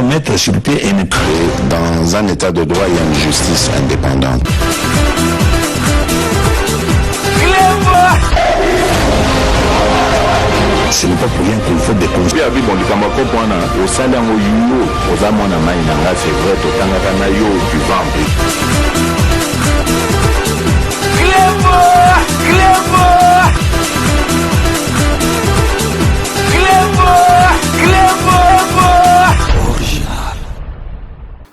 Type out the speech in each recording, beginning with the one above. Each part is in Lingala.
mettre sur pied une... Dans un état de droit, il y a une justice indépendante. Ce n'est pas pour rien qu'il faut des causes.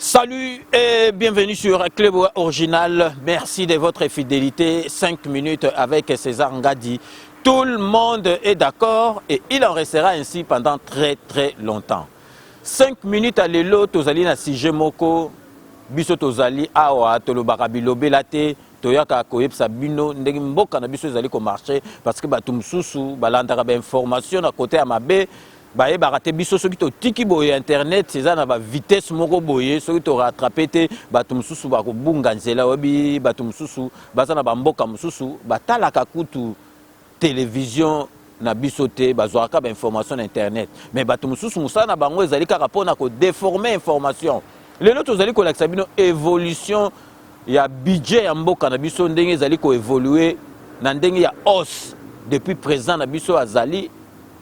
Salut et bienvenue sur Club Original. Merci de votre fidélité. 5 minutes avec César Ngadi. Tout le monde est d'accord et il en restera ainsi pendant très longtemps. 5 minutes à l'élo, tozali na sije moko, biso tozali awa, tolobaka bilobe late, toyaka koyebsa bino, ndenge mboka na biso ezali ko marché, parce que bato mususu, balandaka ba information na côté ya mabe, baye barate biso soki totiki boye internet eza na ba vitesse moko boye soki to rattraper te bato mususu ba kobunga nzela obi bato mususu baza na bamboka mususu batalaka kutu télévision na biso te bazwaka ba information na internet mais bato mususu musala na bango ezali kaka pona ko déformer information lelo tozali ko lakisa bino évolution ya budget ya mboka na biso ndenge ezali ko évoluer na ndenge ya hausse depuis présent na biso azali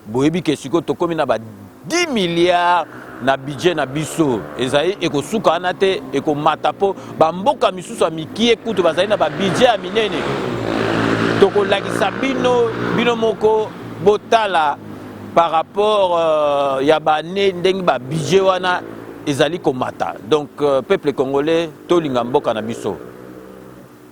boyebi ke siko tokomi na ba 10 milliards na budget na biso ezali ekosuka wana te ekomata po bamboka misusu ya mikie kutu bazali na ba budget ya minene tokolakisa bino moko botala par rapport ya bane ndenge ba budget wana ezali komata donc peuple congolais tolinga mboka na biso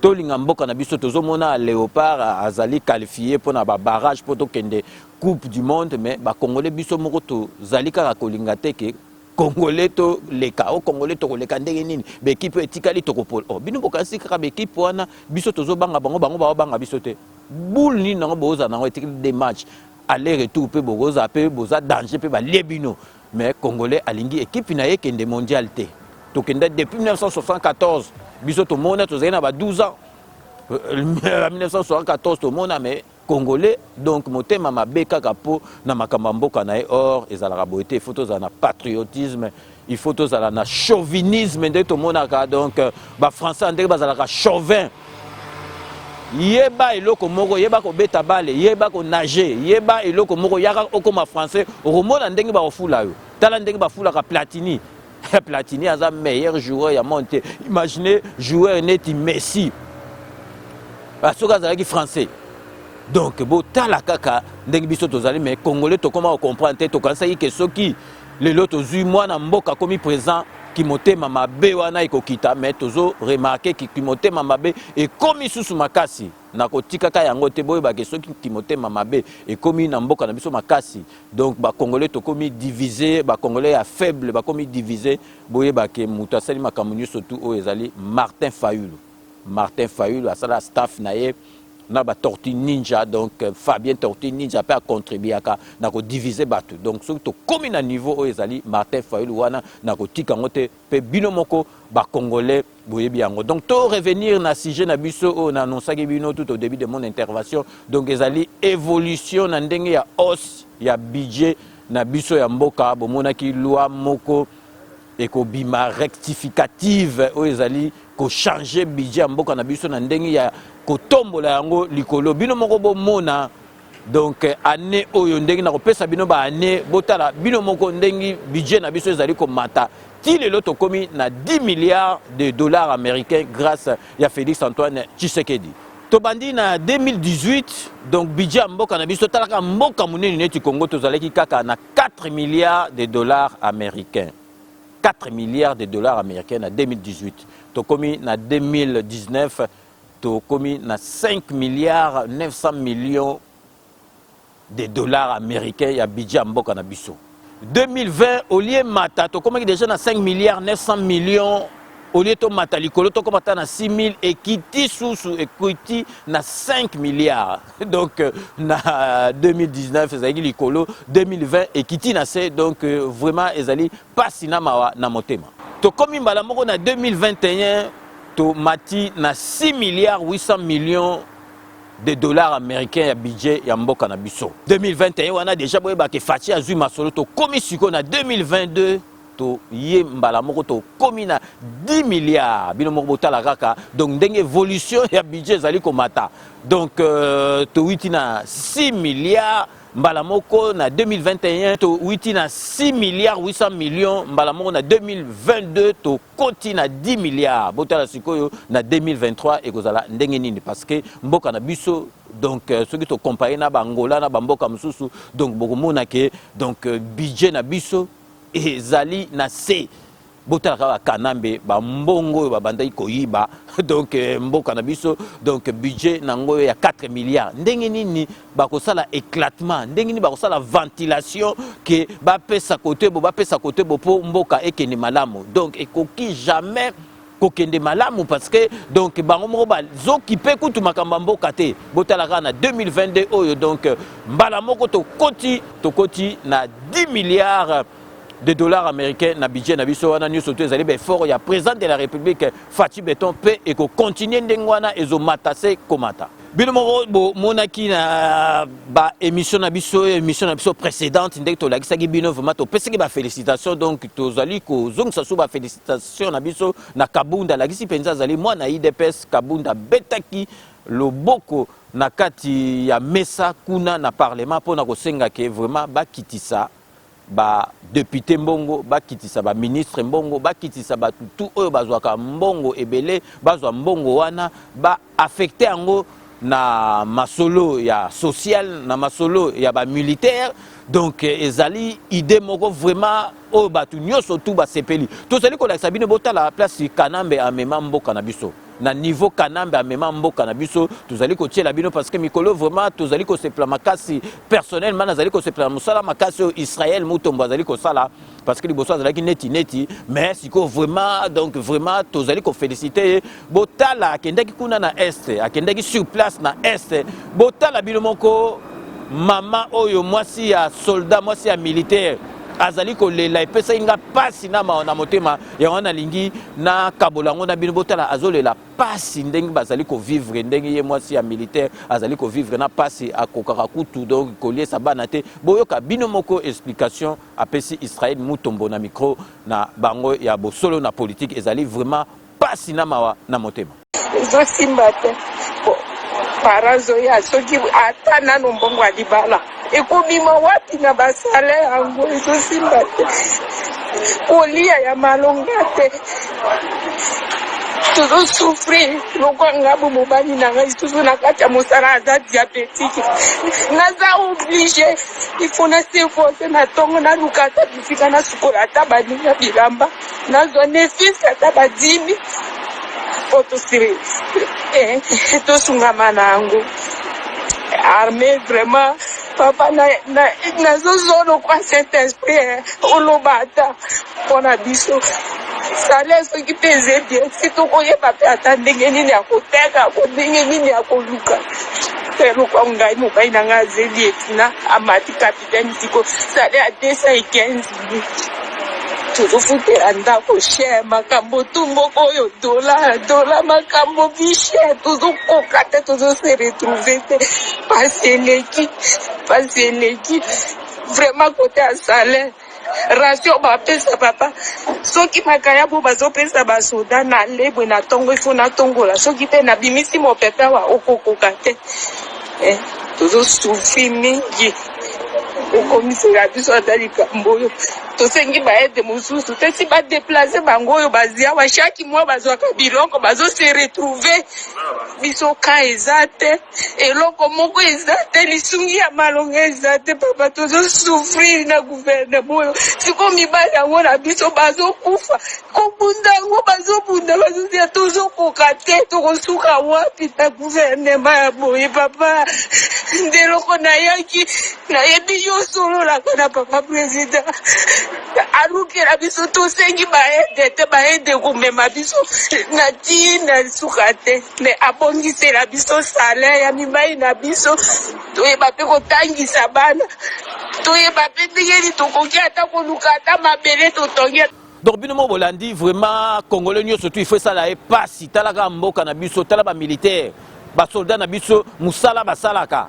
tolinga mboka na biso tozomona Léopard azali qualifié pour na ba barrage pour tokende coupe du monde mais ba congolais biso moko tozali kaka kolinga te ke congolais to leka o congolais to koleka ndenge nini be équipe etikali to kopol o bino bokansi kaka be équipe wana biso tozobanga bango ba banga biso te boule ni nango boza nango etikali des matchs aller retour pe boza pe boza danger pe ba lebino mais congolais alingi équipe na yekende mondial te tokende depuis 1974 biso to mona tozali na ba 12 ans en 1974 to mona mais congolais donc motema mabe kaka po na makamba mboka na or ezalaka boete il faut tozala na patriotisme il faut tozala na chauvinisme nde to monaka donc ba français ndenge bazalaka chauvin yeba eloko moko yeba ko beta bale yeba ko nager yeba eloko moko yaka okoma français romona ndenge ba ofula yo tala ndenge ba fula ka Platini Platini aza meilleur joueur ya monté imaginez joueur neti Messi asoka azalaki français donc bo tala kaka ndenge biso tozali mais congolais to comment comprendre te to kanisa ki soki lelo tozui mwana mboka komi présent ki motema mabe wana ekokita mais tozo remarquer ki motema mabe e komi susu makasi na kotika ka yango te boye ba ke soki ki motema mabe e komi na mboka na biso makasi donc ba congolais to komi divisé ba congolais ya faible ba komi divisé boye ba ke muta sali makamunyu surtout o ezali Martin Fayulu asala staff na ye na ba Tortue Ninja donc Fabien Tortue Ninja peut contribuer à na ko diviser batu donc surtout comme na niveau ezali Martin Fayulu wana na ko tika ngote pe bino moko ba congolais boyebi yango donc to revenir na sujet na biso on annonce ki bino tout au début de mon intervention donc ezali évolution na ndenge ya hausse ya budget na biso ya mboka bomona ki loi moko eko bima rectificative o ezali ko changer budget ya mboka na biso na ndenge ya kotombola yango likolo bino moko bomona donc année oyo ndenge na kopesa bino ba année botala bino moko ndenge budget na biso ezali ko mata ti lelo to komi na 10 milliards de dollars américains grâce ya Félix Antoine Tshisekedi to bandi na 2018 donc budget ya mboka na biso talaka mboka munene neti Congo tozalaki kaka na 4 milliards de dollars américains 4 milliards de dollars américains en 2018 to komi na 2019 to komi na 5 milliards 900 millions de dollars américains ya budget mboka na biso 2020 au lieu mata to komi déjà na 5 milliards 900 millions au lieu to mata likolo to komata na 6000 ekiti susu equity na 5 milliards donc na 2019 ezali likolo 2020 ekiti na se donc vraiment ezali pasi na mawa na motema to komi mbala moko na 2021 to mati na 6 milliards 800 millions de dollars américains ya budget ya mboka na biso 2021 wana déjà boye ba ke Fachi azui masolo to komi siko na 2022 to ye mbala moko to komi na 10 milliards bino moko botala kaka donc ndenge évolution ya budget ezali komata donc to witi na 6 milliards mbala moko na 2021 to witi na 6 milliards 800 millions mbala moko na 2022 to koti na 10 milliards botala sikoyo na 2023 ekozala ndenge nini parce que mboka na biso donc ceux qui to comparé na bangola na bamboka mususu donc bokomona ke donc budget na biso ezali na C botalaka bakanambe bambongo babandaki koyiba donc mboka na biso donc budget nango ya 4 milliards ndenge nini bakosala éclatement ndenge nini bakosala ventilation ke bapesa côté bo po mboka ekende malamu donc ekoki jamais kokende malamu parce que donc bango moko bazokipe kutu makambo mboka te botalaka na 2022 oyo donc mbala moko tokoti na 10 milliards de dollars américains na budget na biso wana nyonso to ezali befort ya président de la république Fatou Beton mpe ekokontinue ndenge wana ezomata se komata bino moko monaki na ba émission na biso précédente ndenge tolakisaki bino vraiment topesaki ba félicitations donc tozali kozongisa so ba félicitations na biso na Kabunda lakisi penza azali mwana IDPS Kabunda betaki loboko na kati ya mesa kuna na parlement pona kosenga ke vraiment bakitisa ba député mbongo bakitisa ba ministre mbongo bakitisa ba tout oyo bazwaka mbongo ebele bazwa mbongo wana ba affecté yango na masolo ya social na masolo ya ba militaire donc ezali idée moko vraiment oyo batu nyonso tout ba sepeli tozali kolakisa bino botala place Kanambe amema mboka na biso na niveau Kanambe amema mboka na biso tozali kotiela bino parce que mikolo vraiment tozali ko sepla makasi personnellement nazali ko sepla musala makasi Israël mutombo azali ko sala parce que liboso azalaki neti mais siko vraiment donc vraiment tozali ko féliciter botala akendaki kuna na est akendaki sur place na est botala bino moko mama oyo mwasi ya soldat mwasi ya militaire azali kolela epesa inga pasi na motema ya wana lingi na kabolango na bino botala azolela pasi ndenge bazali ko vivre ndenge ye mwasi ya militaire azali ko vivre na pasi akokaka kutu donc koliesa bana te boyoka bino moko explication apesi Israël mutombo na micro na bango ya bosolo na politique ezali vraiment pasi na mawa na motema ezosimba te parazo ya soki ata nano mbongo alibala ekobima wapi na basale yango ezosimba te kolia ya malonga te tozosufrir lokwa ngabo mobali na ngai tuzo na kati ya mosala aza diabétique naza oblige ifo nasefose na ntongo naluka ata bisika nasukola ata baninga bilamba nazwa nefisi ata badimi po tosiri tosungama na yango armée vraiment papa nazozolo kwa cet esprit oloba ata mpona biso sale soki mpe eze bien si tokoyeba mpe ata ndenge nini ya koteka ndenge nini ya koluka mpe lokwa ngai mobali na ngai azeli etina amati capitaine tiko sale ya 215 tozofutela ndako cher makambo tu moko oyo dola makambo bicher tozokoka te tozose retrouve te pasi eleki vraiment kote ya salaire ration bapesa papa soki makaya bo bazopesa basoda na lebwe na ntongo ifo natongola soki mpe nabimisi mopepe wa okokoka te tozosufri mingi okomisela biso ata likambo oyo tosengi baede mosusu te si badeplace bango oyo bazia wa chaque mois bazwaka biloko bazose retrouve biso ka eza te eloko moko eza te lisungi ya malonga eza te papa tozosufrir na guvernema oyo siko mibali yango na biso bazokufa kobunda yango bazobunda bazosia tozokoka te tokosuka wapi na guvernema ya boye papa ndeloko nayaki nayebi yo sololaka na papa président alukela biso tosengi baede te baede komema biso na ntina suka te me abongisela biso salaire ya mibali na biso toyeba mpe kotangisa bana toyeba mpe ndengeni tokoki ata koluka ata mabele totongi. Donc bino mo bolandi vraiment congolais nyonso tu il faut sala e pasi talaka mboka na biso tala ba militaire ba soldat na biso musala basalaka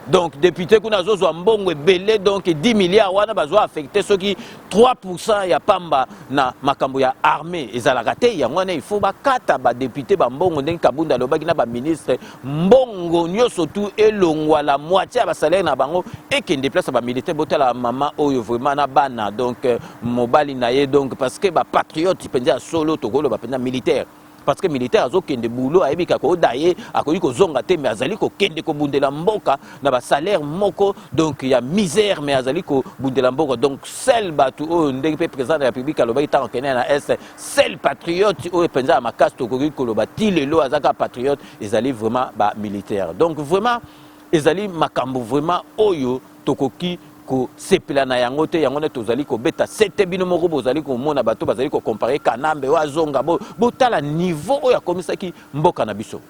Donc député kuna zo zo mbongo belé donc 10 milliards wana bazo affecté ceux qui 3% ya pamba na makambo ya armée ezalaka te yango wana il faut bakata ba député ba mbongo ndenge Kabunda lobaki na ba ministre mbongo nyoso tout elongwa la moitié ba salaire na bango et qui déplace ba militaire botala mama oyo vraiment na bana donc mobali na ye donc parce que ba patriote penza solo tokolo ba penza militaire. Parce que militaire azo kende boulot aibika ko daye akoyi ko zonga te mais azali ko kende ko bundela mboka na ba salaire moko donc il y a misère mais azali ko bundela mboka donc seul batu o ndenge président de la République aloba ta kene na est seul patriote o penza makasi to ko loba tilelo azaka patriote ezali vraiment ba militaire. Donc vraiment ezali makambo vraiment oyo tokoki ko sepela na yango te yango ne tozali ko beta sete bino moko bozali ko mona bato bazali ko comparer Kanambe wa zonga bo tala niveau oyo akomisaki mboka na biso.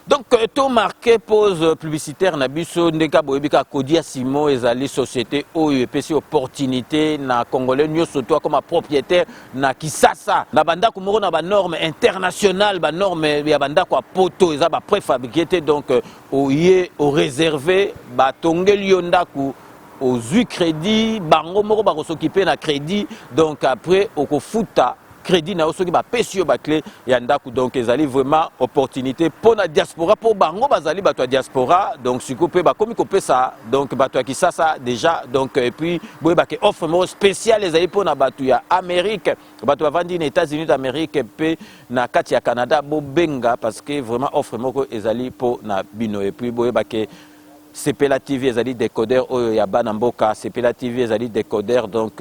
Donc tout marqué pause publicitaire na biso ndeka boyebika Kodia Simon ezali société oyo epesi opportunité na congolais nyoso toi comme propriétaire na Kisasa na banda ko moko na ba norme internationale ba norme ya banda ko poto eza ba préfabriqué donc oye o réservé ba tongeli yondaku aux crédit bango moko ba ko s'occuper na crédit donc après okofuta crédit na osoki ba pesio ba clé ya ndaku donc ezali vraiment opportunité pour la diaspora pour bango bazali bato diaspora donc siko pe ba komi ko pesa donc bato ya Kisasa déjà donc et puis boye ba ke offre mo spécial ezali pour na bato ya Amérique bato bavandi na États-Unis d'Amérique pe na kati ya Canada bo benga parce que vraiment offre moko ezali pour na bino et puis boye ba ke Sepela TV ezali décodeur oyo ya bana mboka Sepela TV ezali décodeur donc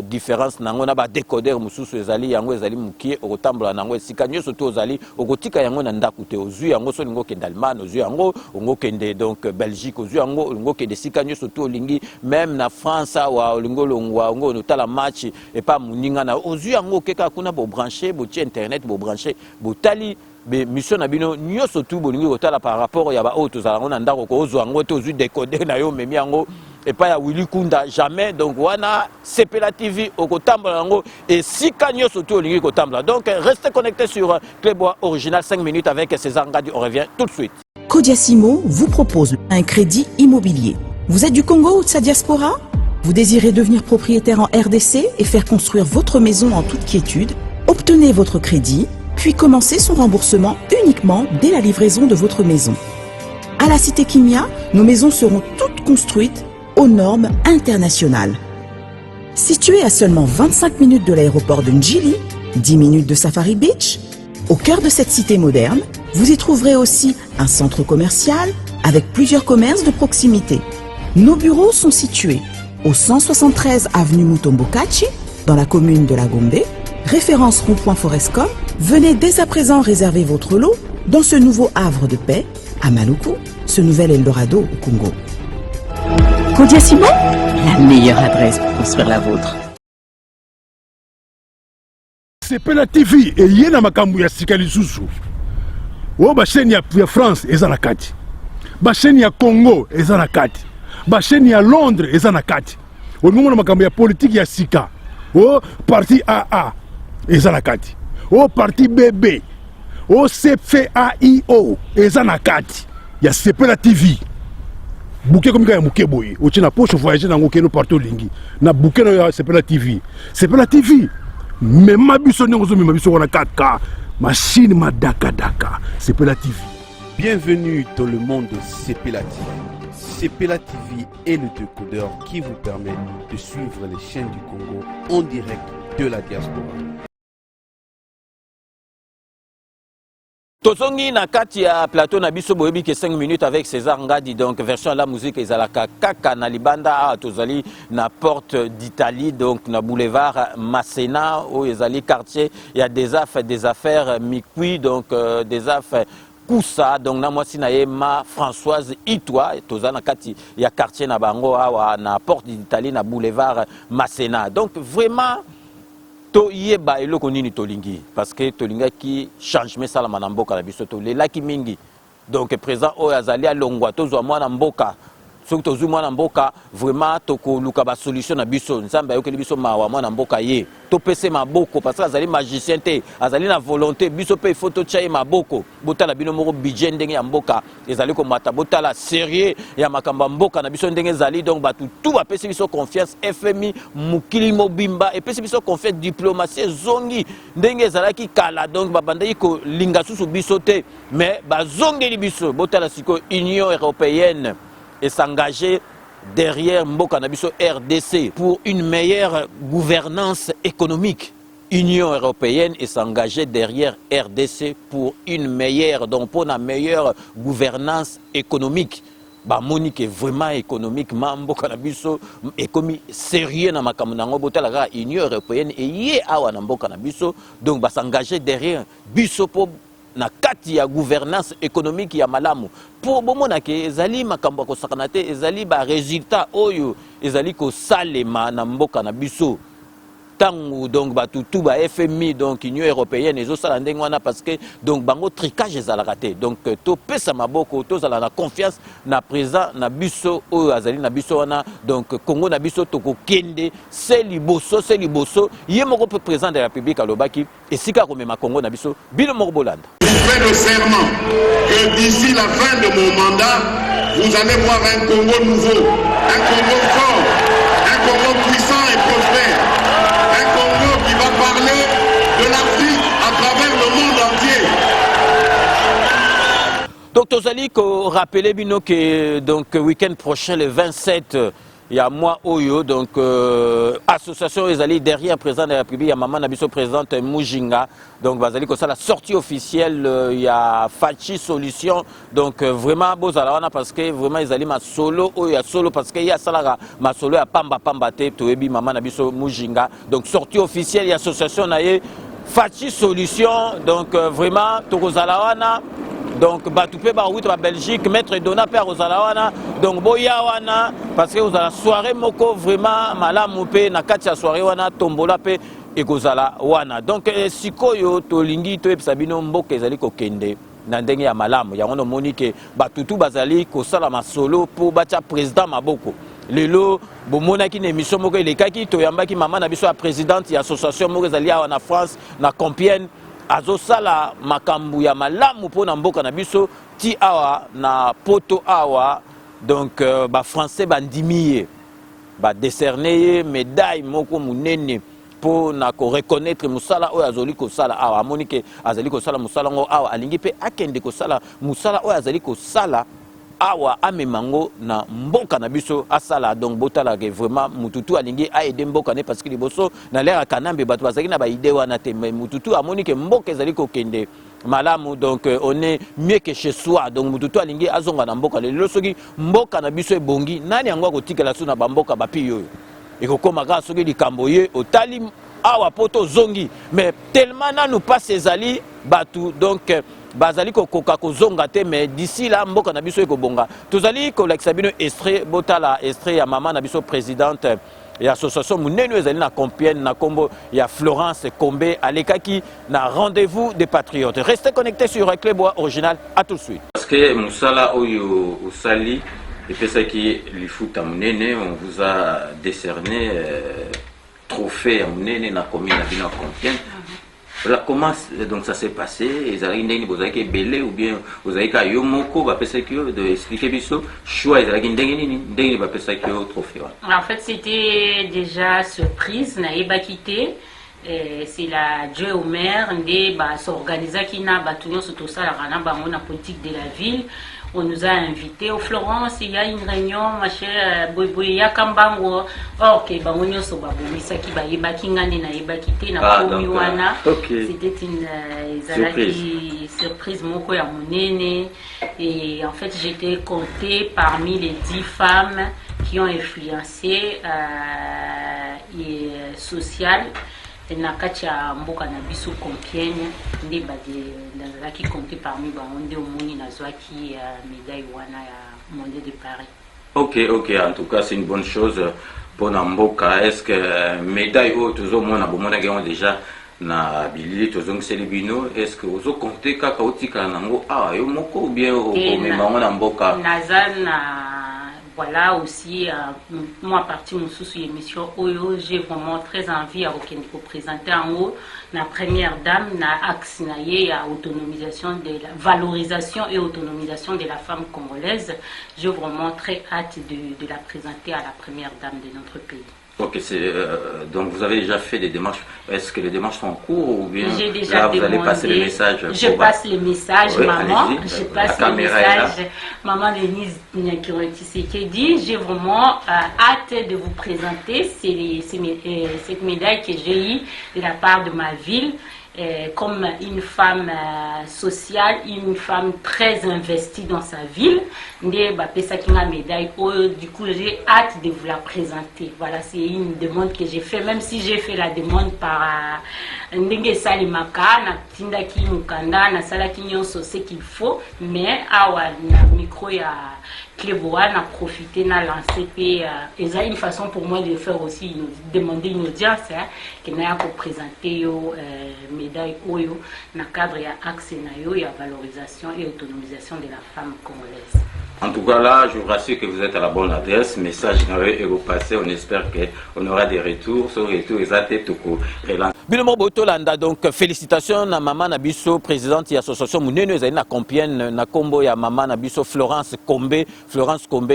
différence nango na ba décodeur mususu ezali yango ezali mukie okotambola nango esika nyoso to ezali okotika yango na ndaku te ozwi yango so lingo ke d'Allemagne ozwi yango ongo kende donc Belgique ozwi yango lingo ke de sika nyoso to lingi même na France wa lingo longwa ongo notala match et pas muninga na ozwi yango keka kuna bo brancher bo ti internet bo brancher bo tali be mission na bino nyoso tu bolingi kotala par rapport ya ba auto za ngona ndako ko ozo ngo to zu décoder na yo memi yango et pas ya Willy Kunda jamais donc wana Sepela TV okotambola ngo et sika nyoso tu olingi kotambola donc restez connectés sur Clébois Original 5 minutes avec César Ngadi, on revient tout de suite. Kodia Simon vous propose un crédit immobilier. Vous êtes du Congo ou de sa diaspora? Vous désirez devenir propriétaire en RDC et faire construire votre maison en toute quiétude? Obtenez votre crédit puis commencez son remboursement uniquement dès la livraison de votre maison. À la Cité Kimia, nos maisons seront toutes construites aux normes internationales. Située à seulement 25 minutes de l'aéroport de Njili, 10 minutes de Safari Beach, au cœur de cette cité moderne, vous y trouverez aussi un centre commercial avec plusieurs commerces de proximité. Nos bureaux sont situés au 173 avenue Mutombokachi, dans la commune de La Gombe, référence rond-point Forescom. Venez dès à présent réserver votre lot dans ce nouveau havre de paix à Maluku, ce nouvel Eldorado au Congo. Kodia Simon, la meilleure adresse pour construire la vôtre. Sepela TV et yena makambu ya sikali susu. O ba chaîne ya France eza na kati. Ba chaîne ya Congo eza na kati. Ba chaîne ya Londres eza na kati. O ngomona makambu ya politique ya sika. O parti AA eza na kati. O parti BB, o CFAIO, eza na kati ya Sepela TV. Bouquet comme ya muke boye, o tina poche voyager na ngokeno partout lingi. Na bouquet na Sepela TV. Sepela TV. Même ma biso n'engozo ma biso wana 4K, machine ma daka daka. Sepela TV. Bienvenue dans le monde de Sepela TV. Sepela TV est le décodeur qui vous permet de suivre les chaînes du Congo en direct de la diaspora. Tozongi na kati ya plateau na biso boyebi ke 5 minutes avec César Ngadi donc version à la musique ezalaka kaka na libanda tozali na porte d'Italie donc na boulevard Masséna où ezali quartier il y a des affaires Mikui donc des affaires Koussa, donc na mwasi na ye ma Françoise Itwa, toza na kati ya quartier na bango awa na porte d'Italie na boulevard Masséna. Donc vraiment to yeba eloko nini tolingi parce que tolinga ki changement sala na mboka na biso to lelaki mingi. Donc présent oyo azali alongwa tozwa mwana mboka. Soki tozwi mwana mboka vraiment tokoluka ba solution na biso nzambe ayokeli biso mawa mwana mboka ye topese maboko parce que azali magicien te azali na volonté biso pe faut totia maboko botala bino moko budget ndenge ya mboka ezali komata botala sérieux ya makamba mboka na biso ndenge ezali donc batu tout bapesi biso confiance FMI mukili mobimba epesi biso confiance diplomatie zongi ndenge ezalaki kala donc babandaki ko linga susu biso te mais bazongeli biso botala siko Union européenne et s'engager derrière Mboka Nabiso RDC pour une meilleure gouvernance économique. Union européenne et s'engager derrière RDC pour une meilleure, donc pour une meilleure gouvernance économique. Bah Monique est vraiment économiquement Mboka Nabiso est comme sérieux na makamunango botala Union européenne et yé awa na Mboka Nabiso donc bah s'engager derrière biso pour na kati ya gouvernance économique ya malamu pour bomona ke ezali makambo ko sakanate ezali ba résultat oyo ezali ko salema na mboka na biso tangu donc batutu ba FMI donc Union européenne ezo sala ndenge wana parce que donc bango tricage ezala raté donc to pesa maboko to zala na confiance na président na biso oyo azali na biso wana donc Congo na biso to ko kende c'est liboso yé moko président de la République alobaki esika ko mema Congo na biso bino moko bolanda. Je fais le serment que d'ici la fin de mon mandat, vous allez voir un Congo nouveau, un Congo fort, un Congo puissant et prospère, un Congo qui va parler de l'Afrique à travers le monde entier. Donc, Tozali, rappelez bien que donc week-end prochain, le 27, il y a moi Oyo, donc association Ezali derrière président de la République, il y a Maman Nabiso présidente Mujinga, donc Bazali ça la sortie officielle, il y a Fachi Solution, donc vraiment beau zalawana parce que vraiment Ezali ma solo Oyo solo parce que il y a Salara ma solo à Pamba te Toebi Maman Nabiso Mujinga, donc sortie officielle, il y a association Naye Fachi Solution, donc vraiment Tokozalawana. Donc, Batoupé Barout, la Belgique, Maître Dona Père Ozalawana, donc Boyawana, parce que vous avez la soirée Moko, vraiment, Malamoupé, Nakatia soirée Wana, Tombolape, et Gozala Wana. Donc, Sikoyo, Tolingi, Toep Sabino, Mboke, Zaliko Kende, Nandenge ya Malamu, Yarono Monique, Batutu Bazali, Kosala Masolo, pour Batia président Maboko. Lelo, Bomonaki, émission Moko, les Kaki, Toyambaki, Maman Nabiso, la présidente, il y a association Moko Zalia en France, na Compiègne. Azosala makambu ya malamu pona mboka na biso ti awa na poto awa donc ba français bandimiye ba décerner médaille moko munene pour na ko reconnaître musala oyo azoli ko sala awa amonike azali ko sala musala ngo awa alingi pe akende ko sala musala oyo azali ko sala awa amemango na mboka na biso asala donc botala ke vraiment mututu alingi a aider mboka ne parce que liboso na l'air kanambe bato bazaki na ba idée wana te mais mututu amoni ke mboka ezali ko kende malamu donc on est mieux que chez soi donc mututu alingi azonga na mboka lelo soki mboka na biso ebongi nani yango akotikela so na bamboka bapi yoyo ekokoma ka soki likambo ye otali awa poto zongi mais tellement nanu pas ezali batu donc bazali kokoka kozonga te mais d'ici là mboka na biso ekobonga tozali kolakisa bino extrait botala extrait ya mama na biso présidente et association munene ezali na Compiègne na kombo ya Florence Kombe alekaki na rendez-vous des patriotes. Restez connectés sur Clébois original, à tout de suite. Parce que musala oyo osali et fait ça qui lifuta munene on vous a décerné trophée à munene na commune na bino Compiègne. Voilà, comment donc ça s'est passé? Vous avez belé ou bien vous avez eu moko de expliquer biso choix vous avez trophée. En fait, c'était déjà surprise na eba quitté. C'est la Dieu au maire ndé ba s'organiser qui na batunyo surtout ça la rana bango na politique de la ville. On nous a invités au Florence, il y a une réunion, ma chère Boy Yakambango. Ok, bangonyo so babomisa ki ba yeba kingane na yeba kité na komiwana. C'était une surprise moko ya monene et en fait j'étais comptée parmi les 10 femmes qui ont influencé et sociales na kati ya mboka na biso Compiègne nde bazalaki compté parmi bango nde omoni nazwaki médaille wana ya mondial de Paris. Ok, en tout cas c'est une bonne chose pour Mboka. Est-ce que médaille ou toujours mon abomona gagne déjà na bilili tozong selibino, est-ce que vous comptez kaka otika nango yo moko ou bien au memango na Mboka nazana voilà aussi moi partie mon sous émission Oyo, j'ai vraiment très envie à représenter en haut la première dame na axe na ye ya autonomisation de la valorisation et autonomisation de la femme congolaise. J'ai vraiment très hâte de la présenter à la première dame de notre pays. Ok, donc vous avez déjà fait des démarches. Est-ce que les démarches sont en cours ou bien j'ai déjà là vous allez passer le message? Je passe le message, oui, maman. Je passe le message, maman Denise Tshisekedi. J'ai vraiment hâte de vous présenter cette médaille que j'ai eue de la part de ma ville. Comme une femme sociale, une femme très investie dans sa ville. Médaille. Du coup, j'ai hâte de vous la présenter. Voilà, c'est une demande que j'ai fait, même si j'ai fait la demande par Ndenge Salimaka, na Tindaki Mukanda, na Salaki Nyonso, ce qu'il faut, mais awa na micro ya Cléboa n'a profité, n'a lancé, et c'est une façon pour moi de faire aussi, demander une audience, qui n'a pas présenté médaille Oyo, dans le cadre de accès à la valorisation et autonomisation de la femme congolaise. En tout cas, là, je vous rassure que vous êtes à la bonne adresse. Message est repassé. On espère qu'on aura des retours. Ce retour, ils ont Bilomo Botolanda, donc félicitations à Maman Nabiso, présidente de l'association Mounene Zaina Compiègne, na Combo ya Maman Nabiso, Florence Combe,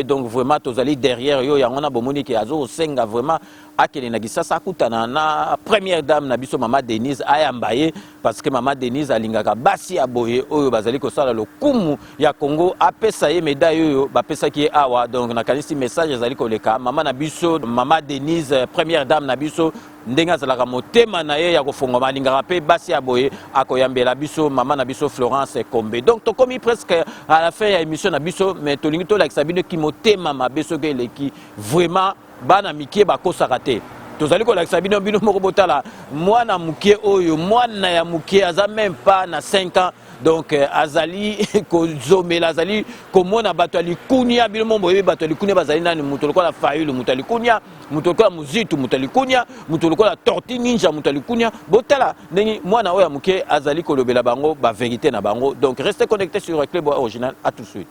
donc vraiment, vous allez derrière, yo, yangona bomoni ki azo, senga vraiment, akele nagisa sakutana na première dame Nabiso Maman Denise Ayambaye, parce que Maman Denise alingaka basi aboye, oyo bazali ko sala le kumu ya Congo, apesa ye médaille yo, bapesa ki awa, donc nakalisi message zali koleka, Maman Nabiso, Maman Denise, première dame Nabiso, ndenga zalaka motema na ye ya kofonga malingaka pe basi aboye akoyambela biso Maman na biso Florence Combe. Donc to komi presque à la fin ya émission na biso, mais to lingi to la sabine ki motema mabeso ke leki vraiment bana mikie bakosaka te. Tozali ko la sabine bino moko botala mwana mukie oyo mwana ya mukie aza même pas na 5 ans. Donc azali kozomela azali komona bato alikunya bino mombo yebi bato alikunya bazali nani muto lokola Fayulu muto alikunya muto lokola Muzitu muto alikunya muto lokola Torti Ninja muto alikunya botala ndenge mwana oya muke azali kolobela bango ba vérité na bango. Donc restez connectés sur Club Original. À tout de suite.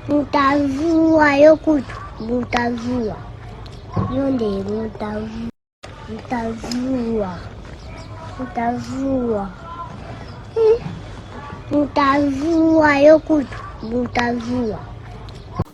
Mutazua yokutu mutazua yonde mutazua yokutu mutazua.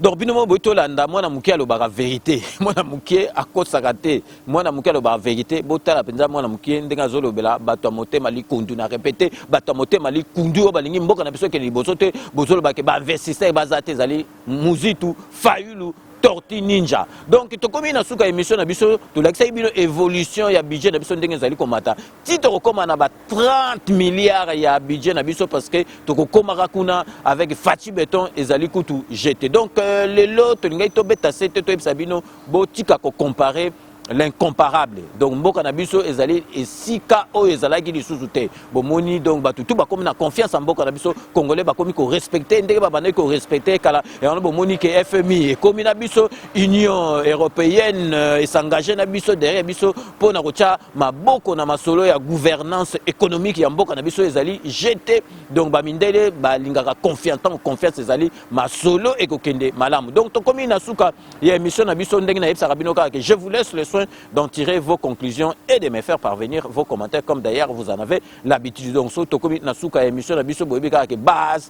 Donc binomo botolanda mwana muke alobaka vérité mwana muke akosaka te mwana muke alobaka vérité botala penza mwana muke ndenga zolobela bato motema likundu na répéter bato motema likundu balingi mboka na biso ke liboso te bozolobaka ba investisseur bazate zali Muzitu Fayulu Torti Ninja. Donc to komi na suka émission na biso to lakisa bino évolution ya budget na biso ndenge zali komata ti to koma na ba 30 milliards ya budget na biso parce que to koma kuna avec Fachi Beton ezali kutu jeté. Donc les lots to ngai to beta sete to ebisabino botika ko comparer l'incomparable. Donc mboka na biso ezali esika o ezalaki lisusu te bomoni. Donc batutu bakomi na confiance en mboka na biso congolais bakomi ko respecter ndenge babane ko respecter kala et on bomoni que FMI ekomi na biso Union européenne s'engager na biso derrière biso pona kocha maboko na masolo ya gouvernance économique ya mboka na biso ezali jeté. Donc bamindele balingaka confiance ezali masolo ekokende malamu. Donc to komi na suka ya émission na biso ndenge na yebisa bino ka que je vous laisse le soin d'en tirer vos conclusions et de me faire parvenir vos commentaires comme d'ailleurs vous en avez l'habitude. Donc so tokomi na suka émission na biso boyebi ka ke base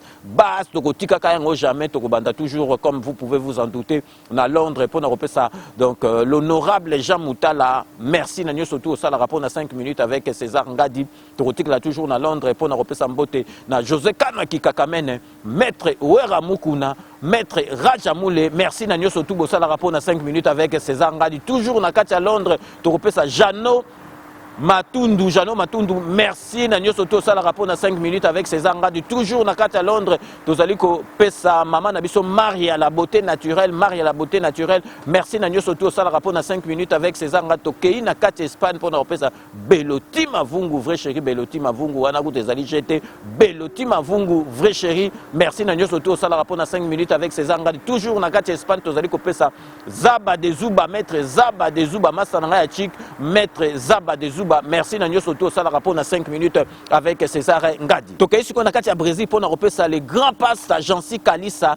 tokotika ka yango jamais tokobanda toujours comme vous pouvez vous en douter na Londres pour na repesa. Donc l'honorable Jean Moutala, merci na nyoso tout ça la rapport na 5 minutes avec César Ngadi tokotika la toujours na Londres pour na repesa mbote na José Kana Kikakamene maître Wera Mukuna maître Rajamoule, merci na nyoso tout ça la rapport na 5 minutes avec César Ngadi toujours na Katia Londres, tu repères ça Jeannot Matundu, Jano Matundu, merci Nanyo Soto Sala Rapona 5 minutes avec César Ngadi. Toujours Nakata Londres, Tozaliko Pesa, Maman Nabiso, Marie à la beauté naturelle, Marie à la beauté naturelle. Merci Nanyo Soto Sala Rapona 5 minutes avec César Ngadi. Tokei Nakata Espagne pour Pesa. Beloti Mavungu, vrai chéri, Beloti Mavungu, Anago Tezali GT, Beloti Mavungu, vrai chéri. Merci Nanyo Soto Sala Rapona 5 minutes avec César Ngadi. Toujours Nakata Espagne, Tozaliko Pesa. Zaba de Zuba, maître Zaba de Zuba, Massananga Chik, maître Zaba de Zuba. Merci Nanyo Soto Sala Rapona 5 minutes avec César Ngadi. Tokei Siko Nakati à Brésil pour Pesa les grands pastes Jansi Kalisa,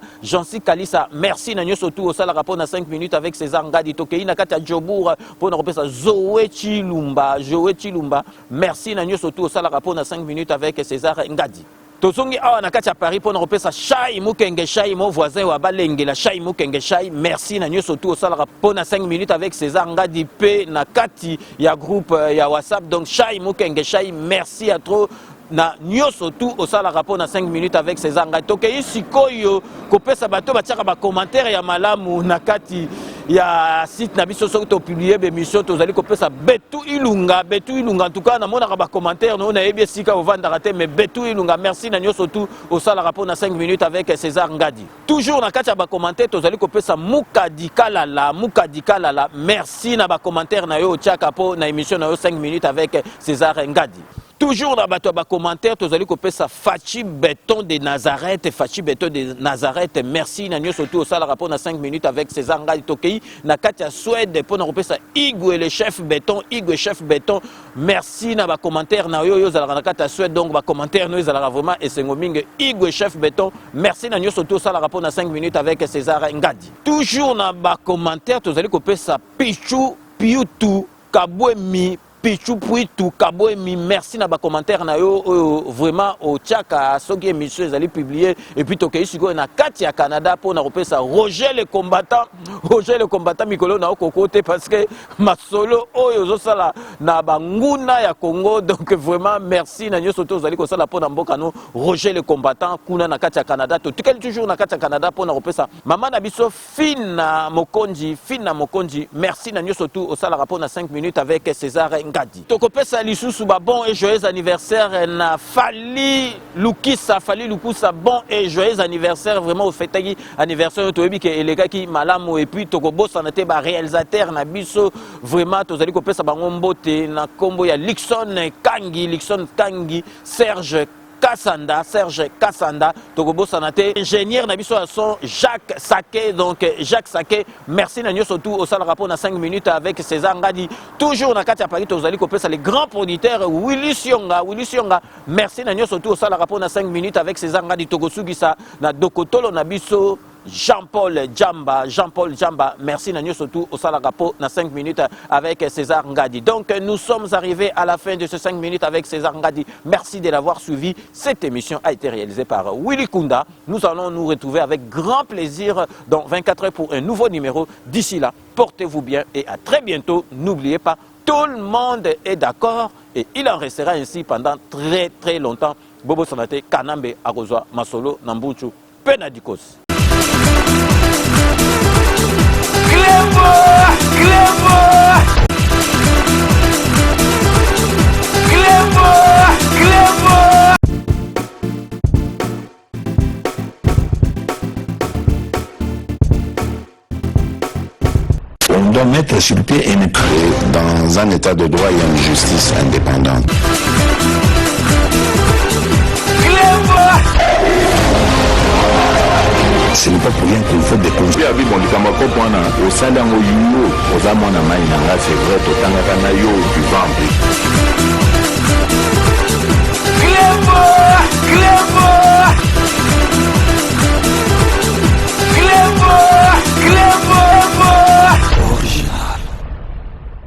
merci Nanyo Soto Sala Rapona 5 minutes avec César Ngadi. Tokei Nakati à Djobour pour Pesa Zoé Chilumba, merci Nanyo Soto Sala Rapona 5 minutes avec César Ngadi. Tozongi awa nakati à Paris pour Pesa Chai Mukenge Chai, mon voisin wa Balenge la Chai Mukenge Chai, merci Nanyo Soto Sala Rapona 5 minutes avec César Ngadi P nakati ya groupe ya WhatsApp, donc Chai Mukenge Chai, merci à trop na nyoso tout au sala rapport na 5 minutes avec César Ngadi. Tokei sikoyo kopesa bato batiaka ba commentaire ya malamu nakati ya site na biso soki to publier bémission tozali kopesa betu ilunga en tout cas na mona ba commentaire no na ebi sika ovanda te mais betu ilunga, merci na nyoso tout au sala rapport na 5 minutes avec César Ngadi. Toujours nakati ya ba commentaire tozali kopesa mukadika lala, merci na ba commentaire na yo tiaka po na émission na yo 5 minutes avec César Ngadi. Toujours dans le commentaire, tu as dit que ça Fachi Béton de Nazareth, merci Nanyo Soto au sala rapport na 5 minutes avec César Ngadi. Tokei na Katia Suède pour nous ça Igwe le chef béton, merci na ba commentaire na yo zala na Katia Suède, donc ba commentaire nous zala vraiment et c'est ngoming Igwe chef béton, merci Nanyo Soto au sala rapport na 5 minutes avec César Ngadi. Toujours na ba commentaire, tu as dit que ça Pichu Piutu Kabwemi Pichu Puitu Kaboemi, merci na ba commentaire na yo vraiment au tchaka soki émission ezali publier et puis tokei siko na kati ya Canada pour na repesa Roger le combattant mikolo na kokote parce que masolo oyo zo sala na banguna ya Congo, donc vraiment merci na nyo soto zali ko sala pour na mboka no Roger le combattant kuna na kati ya Canada to tikali toujours na kati ya Canada pour na repesa mama na biso Fina Mokonji, merci na nyo soto au sala rapport na 5 minutes avec César Ngadi. Tokopesa lisusu ba bon et joyeux anniversaire na Fali Lukusa, bon et joyeux anniversaire vraiment au fêtagi anniversaire to ebi ke elekaki malamu et puis tokobosa na te ba réalisateur na biso vraiment tozali kopesa bango mbote na kombo ya Lixon Kangi Serge Kassanda, Togobo Sanate, ingénieur Nabiso à son Jacques Saké, merci Nanyo surtout au sale rapport na 5 minutes avec César Ngadi. Toujours na Katia Paris, Tozali Kopesa, les grands producteurs Willy Sionga, merci Nanyo surtout au sale rapport na 5 minutes avec César Ngadi. Togosugisa na Dokotolo Nabiso. Jean-Paul Djamba, merci Nanyo surtout au Salarapo na 5 minutes avec César Ngadi. Donc nous sommes arrivés à la fin de ces 5 minutes avec César Ngadi. Merci de l'avoir suivi. Cette émission a été réalisée par Willy Kunda. Nous allons nous retrouver avec grand plaisir dans 24 heures pour un nouveau numéro. D'ici là, portez-vous bien et à très bientôt. N'oubliez pas, tout le monde est d'accord et il en restera ainsi pendant très très longtemps. Bobo Sanate, Kanambe, Arozwa, Masolo, Nambuchu, Penadikos. On doit mettre sur pied et dans un état de droit, il y a une justice indépendante. Ce n'est pas pour rien qu'il faut des conseils. Abi bon likamako pona au salango yuyo ozamona mai nanga c'est vrai totanga kana yo du vent.